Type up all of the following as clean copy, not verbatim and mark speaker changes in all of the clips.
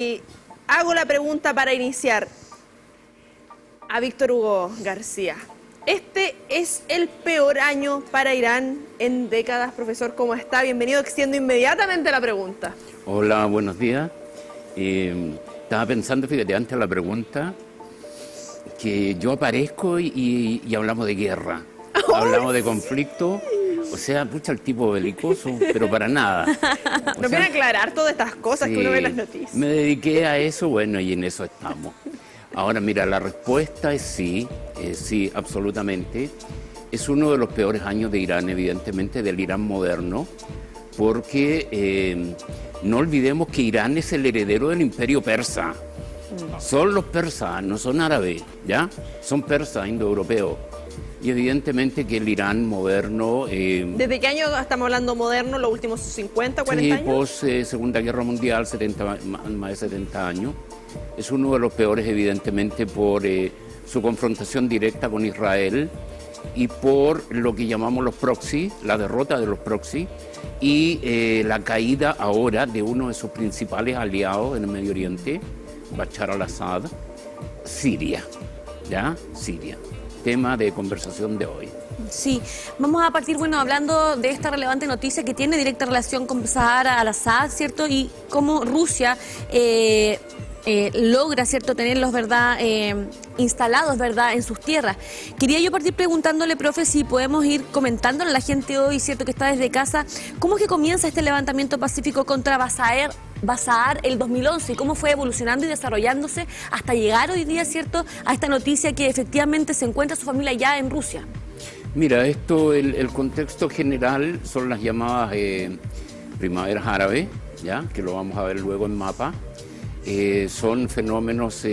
Speaker 1: Y hago la pregunta para iniciar a Víctor Hugo García. Este es el peor año para Irán en décadas. Profesor, ¿cómo está? Bienvenido, extiendo inmediatamente la pregunta.
Speaker 2: Hola, buenos días. Estaba pensando, fíjate, antes de la pregunta, que yo aparezco y hablamos de guerra, hablamos de conflicto. O sea, pucha, el tipo belicoso, pero para nada.
Speaker 1: Nos viene a aclarar todas estas cosas que uno ve en las noticias.
Speaker 2: Me dediqué a eso, bueno, y en eso estamos. Ahora, mira, la respuesta es sí, absolutamente. Es uno de los peores años de Irán, evidentemente, del Irán moderno, porque no olvidemos que Irán es el heredero del imperio persa. Son los persas, no son árabes, ¿ya? Son persas, indoeuropeos. Y evidentemente que el Irán moderno...
Speaker 1: ¿Desde qué año estamos hablando moderno? ¿Los últimos 50, 40 años?
Speaker 2: Post Segunda Guerra Mundial, más de 70 años. Es uno de los peores, evidentemente, por su confrontación directa con Israel y por lo que llamamos los proxy, la derrota de los proxy y la caída ahora de uno de sus principales aliados en el Medio Oriente, Bashar al-Assad, Siria, ¿ya? Siria. Tema de conversación de hoy.
Speaker 3: Sí, vamos a partir, bueno, hablando de esta relevante noticia que tiene directa relación con Bashar al-Assad, ¿cierto? Y cómo Rusia logra, ¿cierto?, tenerlos, ¿verdad?, instalados, ¿verdad?, en sus tierras. Quería yo partir preguntándole, profe, si podemos ir comentándole a la gente hoy, ¿cierto?, que está desde casa, ¿cómo es que comienza este levantamiento pacífico contra Bashar el 2011 y cómo fue evolucionando y desarrollándose hasta llegar hoy día, ¿cierto?, a esta noticia que efectivamente se encuentra su familia ya en Rusia?
Speaker 2: Mira, esto, el contexto general son las llamadas primaveras árabes, ¿ya?, que lo vamos a ver luego en mapa. Son fenómenos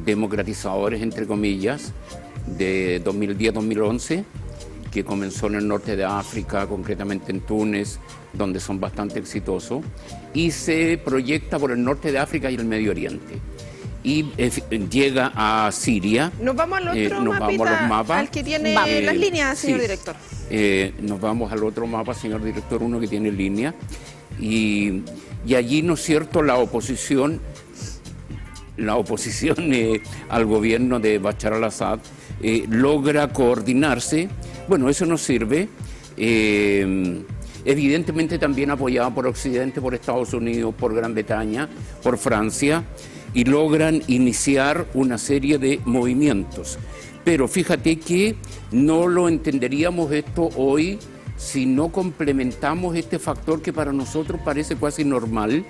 Speaker 2: democratizadores, entre comillas, de 2010-2011, que comenzó en el norte de África, concretamente en Túnez, donde son bastante exitosos, y se proyecta por el norte de África y el Medio Oriente. Y llega a Siria.
Speaker 1: Nos vamos al otro
Speaker 2: vamos a los mapas,
Speaker 1: al que tiene las líneas, señor director.
Speaker 2: Nos vamos al otro mapa, señor director, uno que tiene línea. Y allí, ¿no es cierto?, la oposición al gobierno de Bashar al-Assad logra coordinarse. Bueno, eso nos sirve, evidentemente también apoyado por Occidente, por Estados Unidos, por Gran Bretaña, por Francia, y logran iniciar una serie de movimientos. Pero fíjate que no lo entenderíamos esto hoy si no complementamos este factor que para nosotros parece casi normal.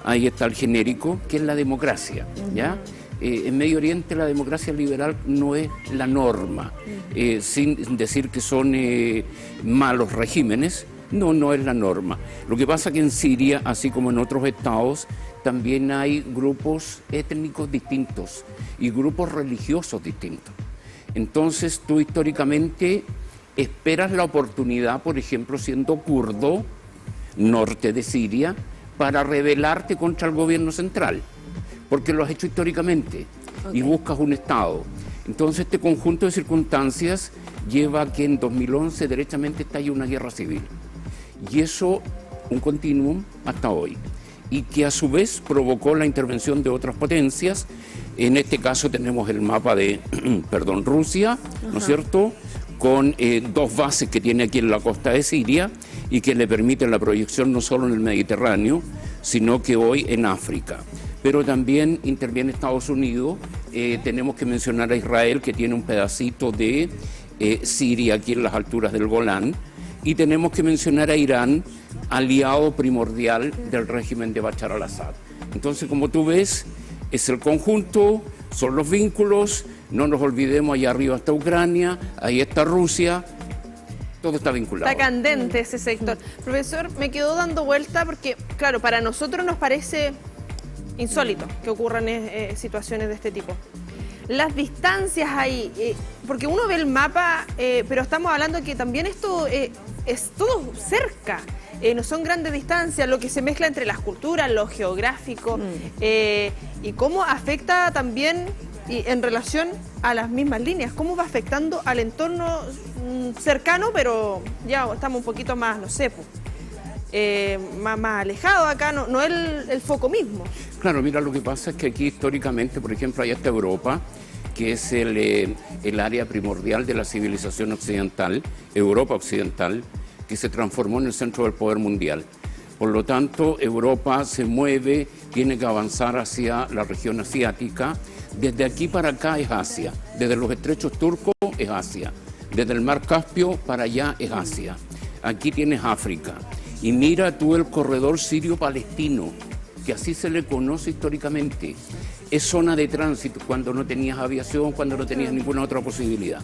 Speaker 2: Ahí está el genérico, que es la democracia, ¿ya? En Medio Oriente la democracia liberal no es la norma, sin decir que son malos regímenes, no es la norma. Lo que pasa es que en Siria, así como en otros estados, también hay grupos étnicos distintos y grupos religiosos distintos. Entonces tú históricamente esperas la oportunidad, por ejemplo, siendo kurdo, norte de Siria, para rebelarte contra el gobierno central, porque lo has hecho históricamente, y buscas un Estado. Entonces este conjunto de circunstancias lleva a que en 2011 derechamente estalle una guerra civil. Y eso, un continuum hasta hoy. Y que a su vez provocó la intervención de otras potencias. En este caso tenemos el mapa de Rusia, ¿no es cierto?, con dos bases que tiene aquí en la costa de Siria y que le permiten la proyección no solo en el Mediterráneo, sino que hoy en África. Pero también interviene Estados Unidos, tenemos que mencionar a Israel, que tiene un pedacito de Siria aquí en las alturas del Golán, y tenemos que mencionar a Irán, aliado primordial del régimen de Bashar al-Assad. Entonces, como tú ves, es el conjunto, son los vínculos. No nos olvidemos, allá arriba está Ucrania, ahí está Rusia, todo está vinculado.
Speaker 1: Está candente ese sector. Profesor, me quedó dando vuelta porque, claro, para nosotros nos parece insólito que ocurran situaciones de este tipo. Las distancias ahí, porque uno ve el mapa, pero estamos hablando que también esto es todo cerca. No son grandes distancias, lo que se mezcla entre las culturas, lo geográfico, y cómo afecta también y en relación a las mismas líneas, cómo va afectando al entorno cercano, pero ya estamos un poquito más, no sé, más alejado acá, no el foco mismo.
Speaker 2: Claro, mira, lo que pasa es que aquí históricamente, por ejemplo, hay hasta Europa, que es el área primordial de la civilización occidental, Europa occidental, que se transformó en el centro del poder mundial. Por lo tanto, Europa se mueve, tiene que avanzar hacia la región asiática. Desde aquí para acá es Asia, desde los estrechos turcos es Asia, desde el mar Caspio para allá es Asia. Aquí tienes África. Y mira tú el corredor sirio-palestino, que así se le conoce históricamente. Es zona de tránsito cuando no tenías aviación, cuando no tenías ninguna otra posibilidad.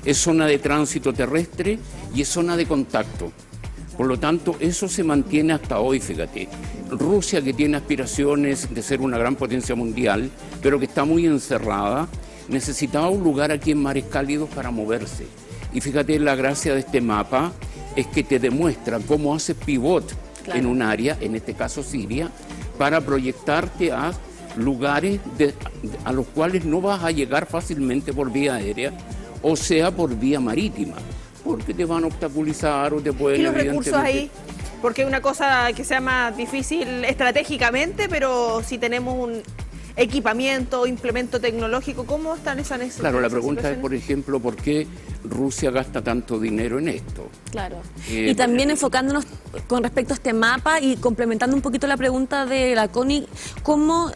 Speaker 2: Es zona de tránsito terrestre y es zona de contacto. Por lo tanto, eso se mantiene hasta hoy, fíjate. Rusia, que tiene aspiraciones de ser una gran potencia mundial, pero que está muy encerrada, necesitaba un lugar aquí en mares cálidos para moverse. Y fíjate, la gracia de este mapa es que te demuestra cómo haces pivot en un área, en este caso Siria, para proyectarte a lugares a los cuales no vas a llegar fácilmente por vía aérea, o sea, por vía marítima, porque te van a obstaculizar o te pueden...
Speaker 1: ¿Y los recursos ahí? Porque es una cosa que sea más difícil estratégicamente, pero si tenemos un equipamiento, implemento tecnológico, ¿cómo están esas necesidades?
Speaker 2: Claro, la pregunta es, por ejemplo, ¿por qué Rusia gasta tanto dinero en esto?
Speaker 3: Claro. Y también enfocándonos con respecto a este mapa y complementando un poquito la pregunta de la Connie, ¿cómo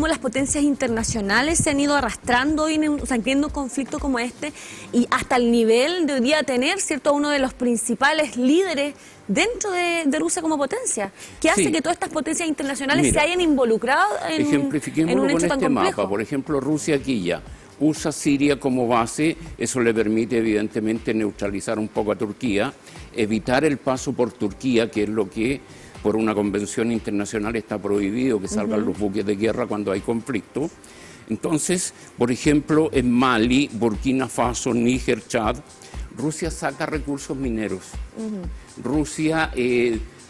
Speaker 3: las potencias internacionales se han ido arrastrando hoy en un conflicto como este y hasta el nivel de hoy día tener, ¿cierto?, uno de los principales líderes dentro de Rusia como potencia? ¿Qué hace que todas estas potencias internacionales se hayan involucrado en un hecho tan complejo?
Speaker 2: Mapa. Por ejemplo, Rusia aquí ya usa Siria como base, eso le permite evidentemente neutralizar un poco a Turquía, evitar el paso por Turquía, que es lo que por una convención internacional está prohibido, que salgan los buques de guerra cuando hay conflicto. Entonces, por ejemplo, en Mali, Burkina Faso, Níger, Chad, Rusia saca recursos mineros. Rusia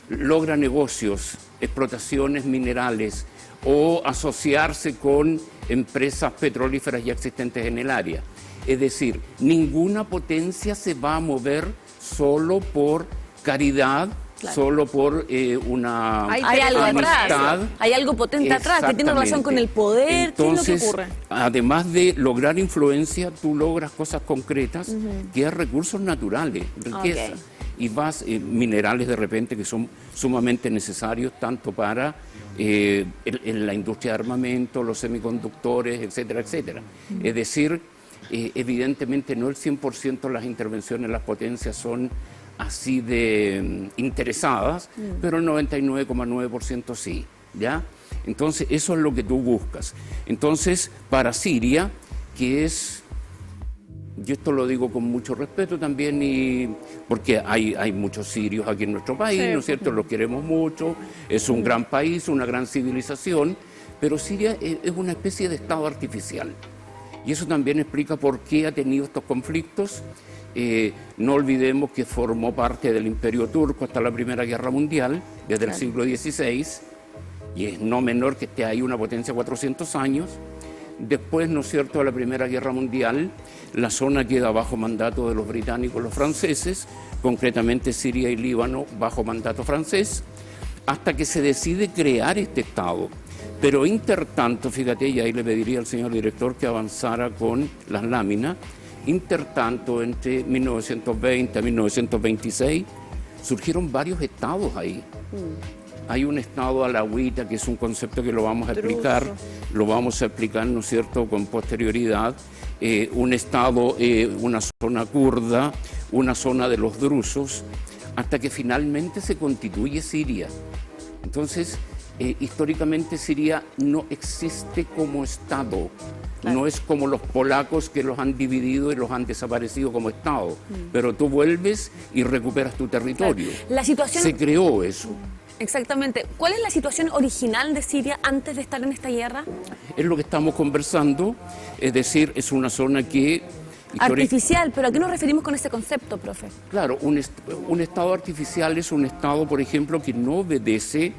Speaker 2: logra negocios, explotaciones minerales o asociarse con empresas petrolíferas ya existentes en el área. Es decir, ninguna potencia se va a mover solo por caridad, solo por una
Speaker 3: hay algo
Speaker 2: amistad.
Speaker 3: Atrás, hay algo potente atrás que tiene relación con el poder.
Speaker 2: Entonces,
Speaker 3: ¿qué es lo que ocurre?
Speaker 2: Además de lograr influencia, tú logras cosas concretas, que es recursos naturales, riqueza. Y minerales de repente que son sumamente necesarios tanto para en la industria de armamento, los semiconductores, etcétera, etcétera. Es decir, evidentemente no el 100% de las intervenciones en las potencias son así de interesadas, pero el 99,9% sí, ¿ya? Entonces, eso es lo que tú buscas. Entonces, para Siria, que es... Yo esto lo digo con mucho respeto también, porque hay muchos sirios aquí en nuestro país, ¿no es cierto? Los queremos mucho, es un gran país, una gran civilización, pero Siria es una especie de estado artificial. Y eso también explica por qué ha tenido estos conflictos. No olvidemos que formó parte del Imperio Turco hasta la Primera Guerra Mundial, desde el siglo XVI, y es no menor que esté ahí una potencia de 400 años. Después, ¿no es cierto?, de la Primera Guerra Mundial, la zona queda bajo mandato de los británicos y los franceses, concretamente Siria y Líbano bajo mandato francés, hasta que se decide crear este Estado. Pero intertanto, fíjate, y ahí le pediría al señor director que avanzara con las láminas, intertanto, entre 1920 y 1926, surgieron varios estados ahí. Hay un estado alawita, que es un concepto que lo vamos a explicar, ¿no es cierto?, con posterioridad. Un estado, una zona kurda, una zona de los drusos, hasta que finalmente se constituye Siria. Entonces, históricamente Siria no existe como estado. No es como los polacos que los han dividido y los han desaparecido como estado. Pero tú vuelves y recuperas tu territorio.
Speaker 3: La situación...
Speaker 2: Se creó eso.
Speaker 3: Exactamente. ¿Cuál es la situación original de Siria antes de estar en esta guerra?
Speaker 2: Es lo que estamos conversando, es decir, es una zona que...
Speaker 3: Artificial, pero ¿a qué nos referimos con ese concepto, profe?
Speaker 2: Claro, un estado artificial es un estado, por ejemplo, que no obedece,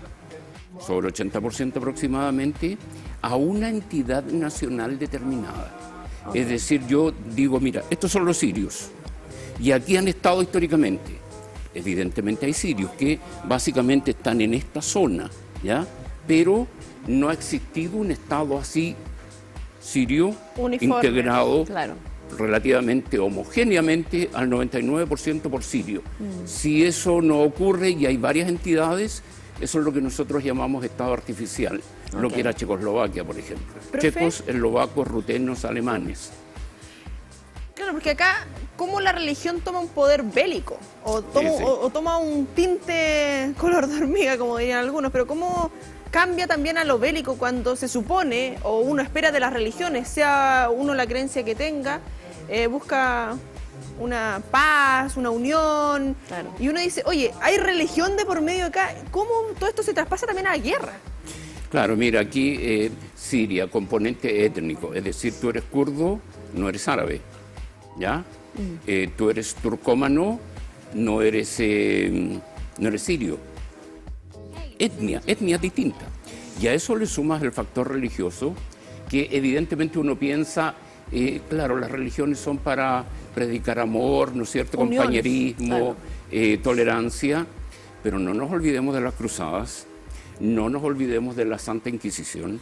Speaker 2: sobre 80% aproximadamente, a una entidad nacional determinada. Es decir, yo digo, mira, estos son los sirios, y aquí han estado históricamente, Evidentemente hay sirios que básicamente están en esta zona, ¿ya? Pero no ha existido un Estado así sirio
Speaker 1: Uniforme.
Speaker 2: integrado
Speaker 3: Claro.
Speaker 2: relativamente homogéneamente al 99% por sirio. Si eso no ocurre, y hay varias entidades, eso es lo que nosotros llamamos Estado artificial, lo que era Checoslovaquia, por ejemplo.
Speaker 1: Profe.
Speaker 2: Checos, eslovacos, rutenos, alemanes.
Speaker 1: Claro, porque acá, ¿cómo la religión toma un poder bélico? O toma,
Speaker 2: Sí.
Speaker 1: o toma un tinte color de hormiga, como dirían algunos, pero ¿cómo cambia también a lo bélico cuando se supone, o uno espera de las religiones, sea uno la creencia que tenga, busca una paz, una unión,
Speaker 3: Claro.
Speaker 1: y uno dice, oye, hay religión de por medio acá, ¿cómo todo esto se traspasa también a la guerra?
Speaker 2: Claro, mira, aquí Siria, componente étnico, es decir, tú eres kurdo, no eres árabe, ¿ya? Tú eres turcómano, no eres sirio. Etnia distinta. Y a eso le sumas el factor religioso, que evidentemente uno piensa, claro, las religiones son para predicar amor, ¿no es cierto?,
Speaker 1: Uniones,
Speaker 2: compañerismo, tolerancia, pero no nos olvidemos de las cruzadas, no nos olvidemos de la Santa Inquisición,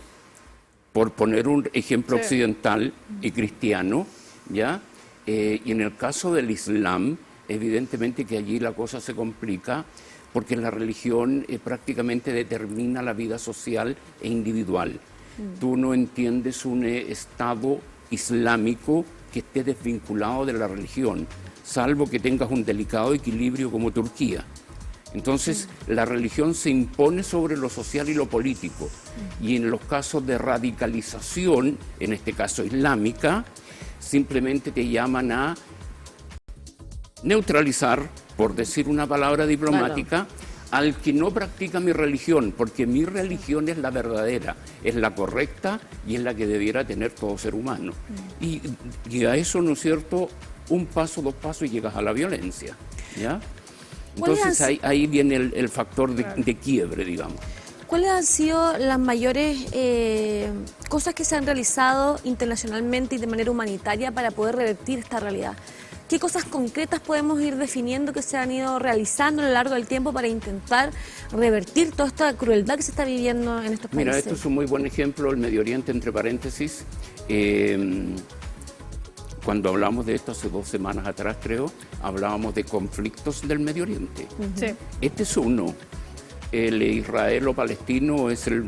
Speaker 2: por poner un ejemplo occidental y cristiano, ¿ya? Y en el caso del Islam, evidentemente que allí la cosa se complica, porque la religión prácticamente determina la vida social e individual. Tú no entiendes un Estado islámico que esté desvinculado de la religión, salvo que tengas un delicado equilibrio como Turquía. Entonces, la religión se impone sobre lo social y lo político. Y en los casos de radicalización, en este caso islámica, simplemente te llaman a neutralizar, por decir una palabra diplomática, al que no practica mi religión, porque mi religión es la verdadera, es la correcta y es la que debiera tener todo ser humano. Y a eso, ¿no es cierto?, un paso, dos pasos y llegas a la violencia, ¿ya? Entonces ahí viene el factor de quiebre, digamos.
Speaker 3: ¿Cuáles han sido las mayores cosas que se han realizado internacionalmente y de manera humanitaria para poder revertir esta realidad? ¿Qué cosas concretas podemos ir definiendo que se han ido realizando a lo largo del tiempo para intentar revertir toda esta crueldad que se está viviendo en estos países?
Speaker 2: Mira, esto es un muy buen ejemplo, el Medio Oriente, entre paréntesis. Cuando hablamos de esto hace 2 semanas atrás, creo, hablábamos de conflictos del Medio Oriente.
Speaker 1: Sí.
Speaker 2: Este es uno. El israelo-palestino es el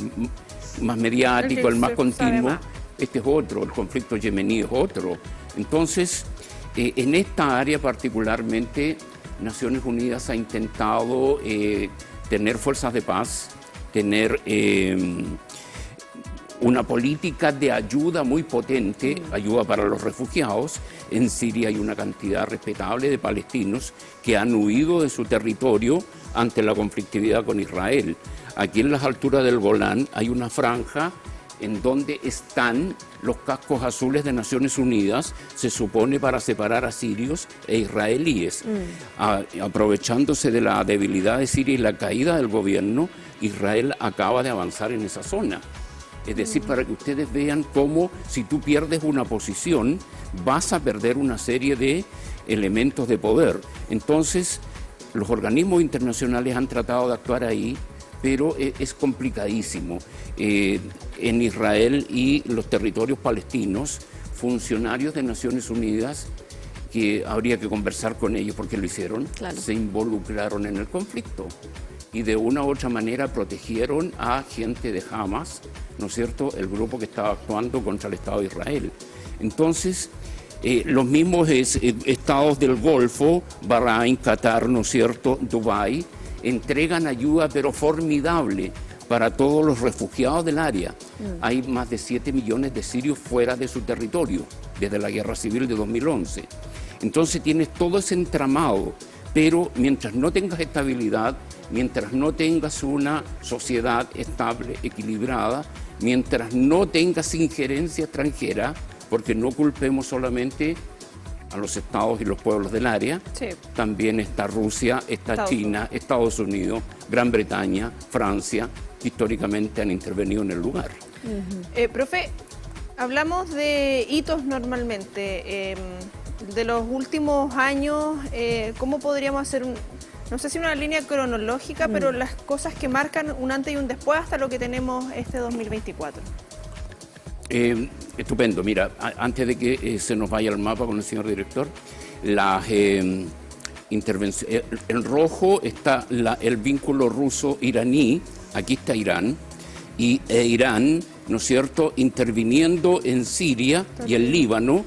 Speaker 2: más mediático, el más continuo. Este es otro, el conflicto yemení es otro. Entonces, en esta área particularmente, Naciones Unidas ha intentado tener fuerzas de paz, tener una política de ayuda muy potente, ayuda para los refugiados. En Siria hay una cantidad respetable de palestinos que han huido de su territorio ante la conflictividad con Israel. Aquí en las alturas del Golán hay una franja en donde están los cascos azules de Naciones Unidas, se supone para separar a sirios e israelíes. Aprovechándose de la debilidad de Siria y la caída del gobierno, Israel acaba de avanzar en esa zona. Es decir, para que ustedes vean cómo si tú pierdes una posición, vas a perder una serie de elementos de poder. Entonces, los organismos internacionales han tratado de actuar ahí, pero es complicadísimo. En Israel y los territorios palestinos, funcionarios de Naciones Unidas, que habría que conversar con ellos porque lo hicieron, se involucraron en el conflicto y de una u otra manera protegieron a gente de Hamas, ¿no es cierto?, el grupo que estaba actuando contra el Estado de Israel. Entonces, los mismos estados del Golfo, Bahrein, Qatar, ¿no es cierto?, Dubái, entregan ayuda pero formidable para todos los refugiados del área. Hay más de 7 millones de sirios fuera de su territorio desde la guerra civil de 2011. Entonces tienes todo ese entramado, pero mientras no tengas estabilidad, mientras no tengas una sociedad estable, equilibrada, mientras no tengas injerencia extranjera, porque no culpemos solamente a los estados y los pueblos del área, también está Rusia, está China, Estados Unidos, Gran Bretaña, Francia, que históricamente han intervenido en el lugar.
Speaker 1: Profe, hablamos de hitos normalmente. De los últimos años, ¿cómo podríamos hacer no sé si una línea cronológica, pero las cosas que marcan un antes y un después hasta lo que tenemos este 2024.
Speaker 2: Estupendo. Mira, antes de que se nos vaya el mapa con el señor director, las intervenciones. En rojo está el vínculo ruso-iraní, aquí está Irán, y Irán, ¿no es cierto?, interviniendo en Siria y el Líbano,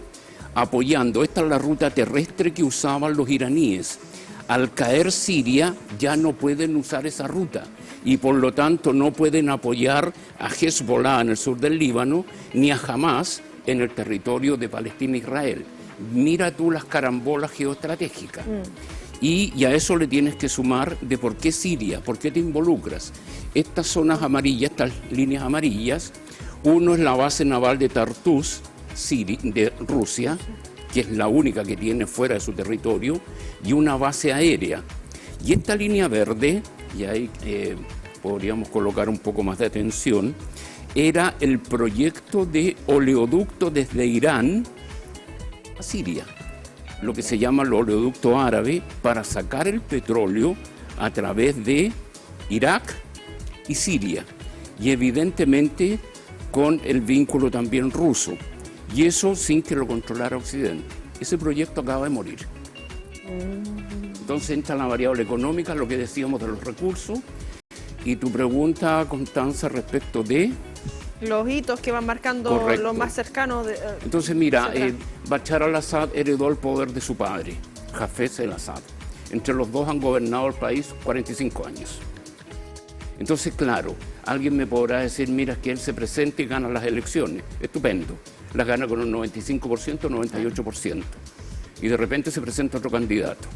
Speaker 2: apoyando. Esta es la ruta terrestre que usaban los iraníes. Al caer Siria ya no pueden usar esa ruta y por lo tanto no pueden apoyar a Hezbollah en el sur del Líbano ni a Hamas en el territorio de Palestina e Israel. Mira tú las carambolas geoestratégicas. Y a eso le tienes que sumar de por qué Siria, por qué te involucras. Estas zonas amarillas, estas líneas amarillas, uno es la base naval de Tartus, de Rusia, que es la única que tiene fuera de su territorio, y una base aérea. Y esta línea verde, y ahí podríamos colocar un poco más de atención, era el proyecto de oleoducto desde Irán a Siria, lo que se llama el oleoducto árabe, para sacar el petróleo a través de Irak y Siria, y evidentemente con el vínculo también ruso, y eso sin que lo controlara Occidente. Ese proyecto acaba de morir. Entonces entra la variable económica, lo que decíamos de los recursos, y tu pregunta, Constanza, respecto de...
Speaker 1: Los hitos que van marcando. Correcto. Los más cercanos.
Speaker 2: Entonces mira, Bashar al-Assad heredó el poder de su padre, Hafez el-Assad. Entre los dos han gobernado el país 45 años. Entonces, claro, alguien me podrá decir, mira, que él se presente y gana las elecciones. Estupendo. Las gana con un 95%, 98%. Y de repente se presenta otro candidato.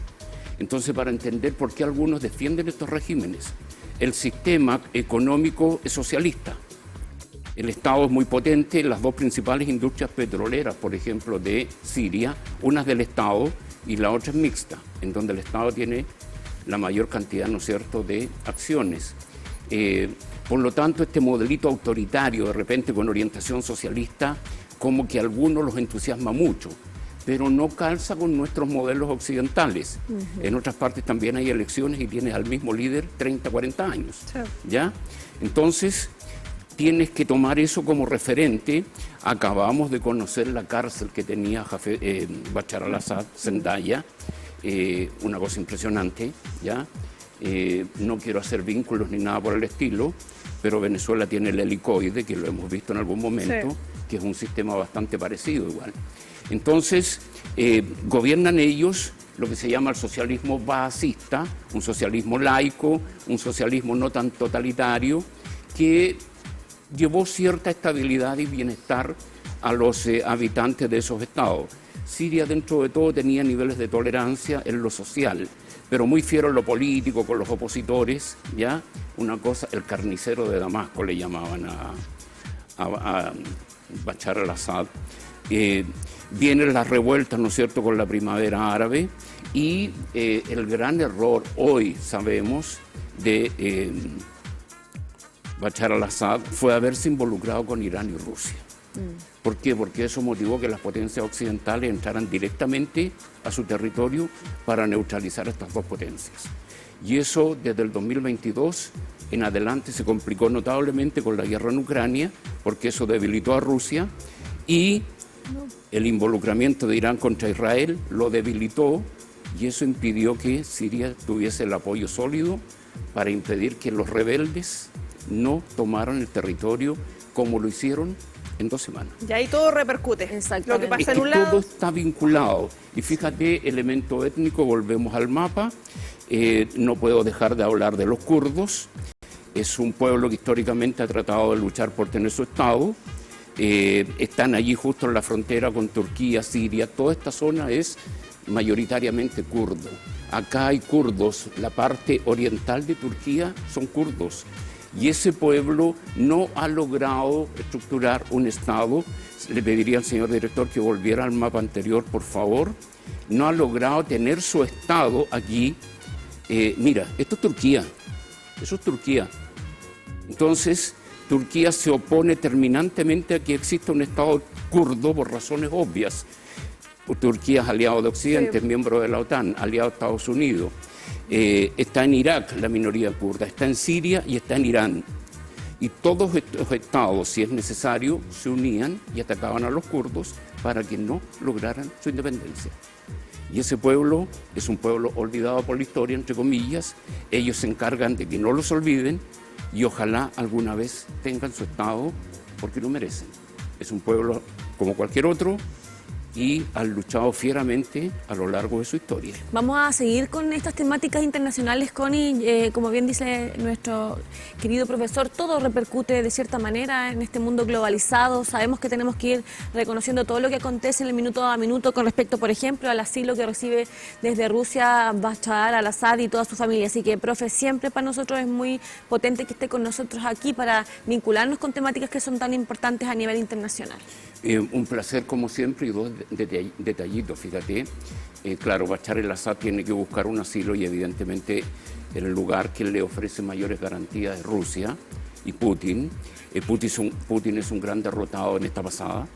Speaker 2: Entonces, para entender por qué algunos defienden estos regímenes, el sistema económico es socialista. El Estado es muy potente, las dos principales industrias petroleras, por ejemplo, de Siria, una es del Estado y la otra es mixta, en donde el Estado tiene la mayor cantidad, ¿no es cierto?, de acciones. Por lo tanto, este modelito autoritario, de repente con orientación socialista, como que a algunos los entusiasma mucho, pero no calza con nuestros modelos occidentales. En otras partes también hay elecciones y tienes al mismo líder 30, 40 años. Sí. ¿Ya? Entonces, tienes que tomar eso como referente. Acabamos de conocer la cárcel que tenía Bashar al-Assad, Zendaya, una cosa impresionante, ¿ya? No quiero hacer vínculos ni nada por el estilo, pero Venezuela tiene el helicoide, que lo hemos visto en algún momento, sí, que es un sistema bastante parecido igual. Entonces, gobiernan ellos lo que se llama el socialismo basista, un socialismo laico, un socialismo no tan totalitario, que llevó cierta estabilidad y bienestar a los habitantes de esos estados. Siria, dentro de todo, tenía niveles de tolerancia en lo social, pero muy fiero en lo político, con los opositores, ¿ya? Una cosa, el carnicero de Damasco le llamaban a Bashar al-Assad. Vienen las revueltas, ¿no es cierto?, con la primavera árabe, y el gran error hoy, sabemos, de Bashar al-Assad fue haberse involucrado con Irán y Rusia. ¿Por qué? Porque eso motivó que las potencias occidentales entraran directamente a su territorio para neutralizar a estas dos potencias. Y eso desde el 2022 en adelante se complicó notablemente con la guerra en Ucrania, porque eso debilitó a Rusia, y el involucramiento de Irán contra Israel lo debilitó, y eso impidió que Siria tuviese el apoyo sólido para impedir que los rebeldes no tomaran el territorio como lo hicieron en 2 semanas.
Speaker 1: Y ahí todo repercute. Lo que pasa en un lado.
Speaker 2: Todo está vinculado. Y fíjate, elemento étnico, volvemos al mapa. No puedo dejar de hablar de los kurdos. Es un pueblo que históricamente ha tratado de luchar por tener su Estado. Están allí justo en la frontera con Turquía, Siria. Toda esta zona es mayoritariamente kurdo. Acá hay kurdos. La parte oriental de Turquía son kurdos. Y ese pueblo no ha logrado estructurar un Estado. Le pediría al señor director que volviera al mapa anterior, por favor. No ha logrado tener su Estado aquí. Mira, esto es Turquía. Eso es Turquía. Entonces, Turquía se opone terminantemente a que exista un Estado kurdo por razones obvias. Turquía es aliado de Occidente,
Speaker 1: Sí.
Speaker 2: es miembro de la OTAN, aliado de Estados Unidos. Está en Irak la minoría kurda, está en Siria y está en Irán. Y todos estos estados, si es necesario, se unían y atacaban a los kurdos para que no lograran su independencia. Y ese pueblo es un pueblo olvidado por la historia, entre comillas. Ellos se encargan de que no los olviden y ojalá alguna vez tengan su estado porque lo merecen. Es un pueblo como cualquier otro y han luchado fieramente a lo largo de su historia.
Speaker 3: Vamos a seguir con estas temáticas internacionales, Connie. Como bien dice nuestro querido profesor, todo repercute de cierta manera en este mundo globalizado. Sabemos que tenemos que ir reconociendo todo lo que acontece en el minuto a minuto con respecto, por ejemplo, al asilo que recibe desde Rusia Bashar al-Assad y toda su familia. Así que, profe, siempre para nosotros es muy potente que esté con nosotros aquí para vincularnos con temáticas que son tan importantes a nivel internacional.
Speaker 2: Un placer como siempre y dos detallitos, fíjate. Claro, Bashar el-Assad tiene que buscar un asilo y evidentemente el lugar que le ofrece mayores garantías es Rusia y Putin. Putin es un gran derrotado en esta pasada,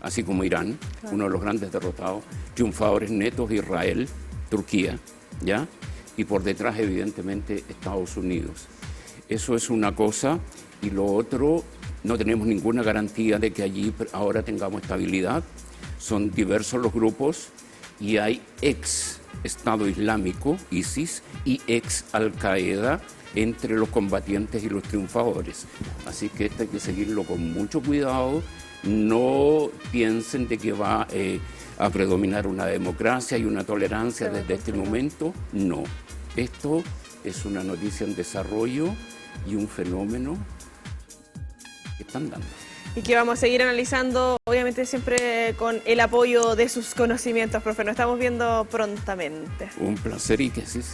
Speaker 2: así como Irán, claro, uno de los grandes derrotados. Triunfadores netos de Israel, Turquía, ¿ya? Y por detrás evidentemente Estados Unidos. Eso es una cosa y lo otro, no tenemos ninguna garantía de que allí ahora tengamos estabilidad. Son diversos los grupos y hay ex Estado Islámico, ISIS, y ex Al-Qaeda entre los combatientes y los triunfadores. Así que esto hay que seguirlo con mucho cuidado. No piensen de que va a predominar una democracia y una tolerancia desde este momento. No. Esto es una noticia en desarrollo y un fenómeno que están dando.
Speaker 1: Y que vamos a seguir analizando, obviamente siempre con el apoyo de sus conocimientos, profe. Nos estamos viendo prontamente.
Speaker 2: Un placer y que así sea.